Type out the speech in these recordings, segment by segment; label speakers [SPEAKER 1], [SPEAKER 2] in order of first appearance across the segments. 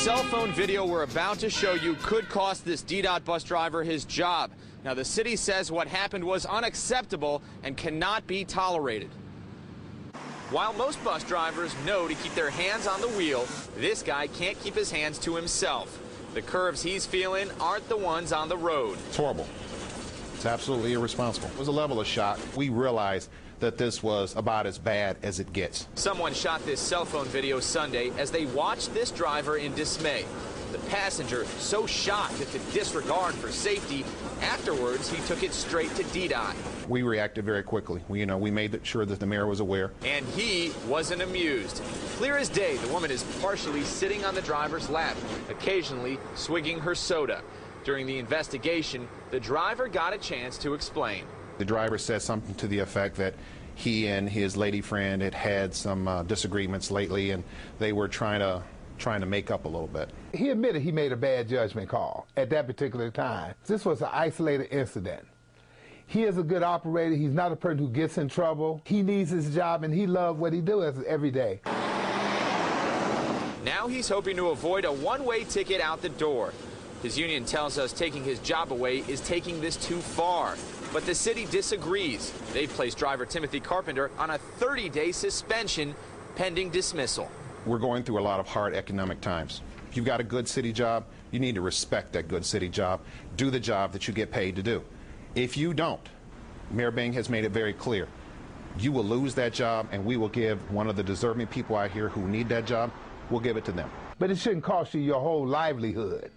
[SPEAKER 1] cell phone video we're about to show you could cost this DDOT bus driver his job. Now, the city says what happened was unacceptable and cannot be tolerated. While most bus drivers know to keep their hands on the wheel, this guy can't keep his hands to himself. The curves he's feeling aren't the ones on the road.
[SPEAKER 2] It's horrible. It's absolutely irresponsible. It was a level of shock. We realized that this was about as bad as it gets.
[SPEAKER 1] Someone shot this cell phone video Sunday as they watched this driver in dismay. The passenger so shocked at the disregard for safety, afterwards he took it straight to DDOT.
[SPEAKER 2] We reacted very quickly. We made sure that the mayor was aware.
[SPEAKER 1] And he wasn't amused. Clear as day, the woman is partially sitting on the driver's lap, occasionally swigging her soda. During the investigation, the driver got a chance to explain.
[SPEAKER 2] The driver said something to the effect that he and his lady friend had some disagreements lately, and they were trying to make up a little bit.
[SPEAKER 3] He admitted he made a bad judgment call at that particular time. This was an isolated incident. He is a good operator. He's not a person who gets in trouble. He needs his job, and he loves what he does every day.
[SPEAKER 1] Now he's hoping to avoid a one-way ticket out the door. His union tells us taking his job away is taking this too far. But the city disagrees. They've placed driver Timothy Carpenter on a 30-day suspension pending dismissal.
[SPEAKER 2] We're going through a lot of hard economic times. If you've got a good city job, you need to respect that good city job. Do the job that you get paid to do. If you don't, Mayor Bing has made it very clear, you will lose that job, and we will give one of the deserving people out here who need that job, we'll give it to them.
[SPEAKER 3] But it shouldn't cost you your whole livelihood.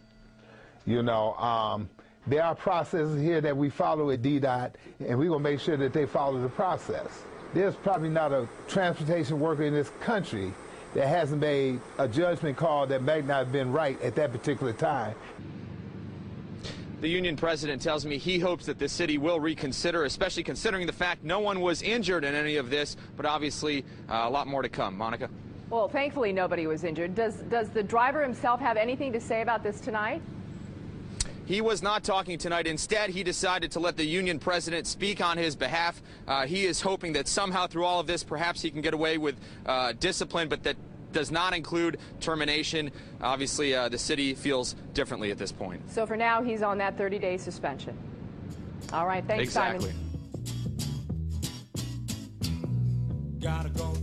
[SPEAKER 3] You know, there are processes here that we follow at DDOT, and we're going to make sure that they follow the process. There's probably not a transportation worker in this country that hasn't made a judgment call that might not have been right at that particular time.
[SPEAKER 1] The union president tells me he hopes that the city will reconsider, especially considering the fact no one was injured in any of this, but obviously a lot more to come. Monica?
[SPEAKER 4] Well, thankfully nobody was injured. Does the driver himself have anything to say about this tonight?
[SPEAKER 1] He was not talking tonight. Instead, he decided to let the union president speak on his behalf. He is hoping that somehow through all of this, perhaps he can get away with discipline, but that does not include termination. Obviously, the city feels differently at this point.
[SPEAKER 4] So for now, he's on that 30-day suspension. All right, thanks,
[SPEAKER 1] exactly.
[SPEAKER 4] Simon.
[SPEAKER 5] Gotta go.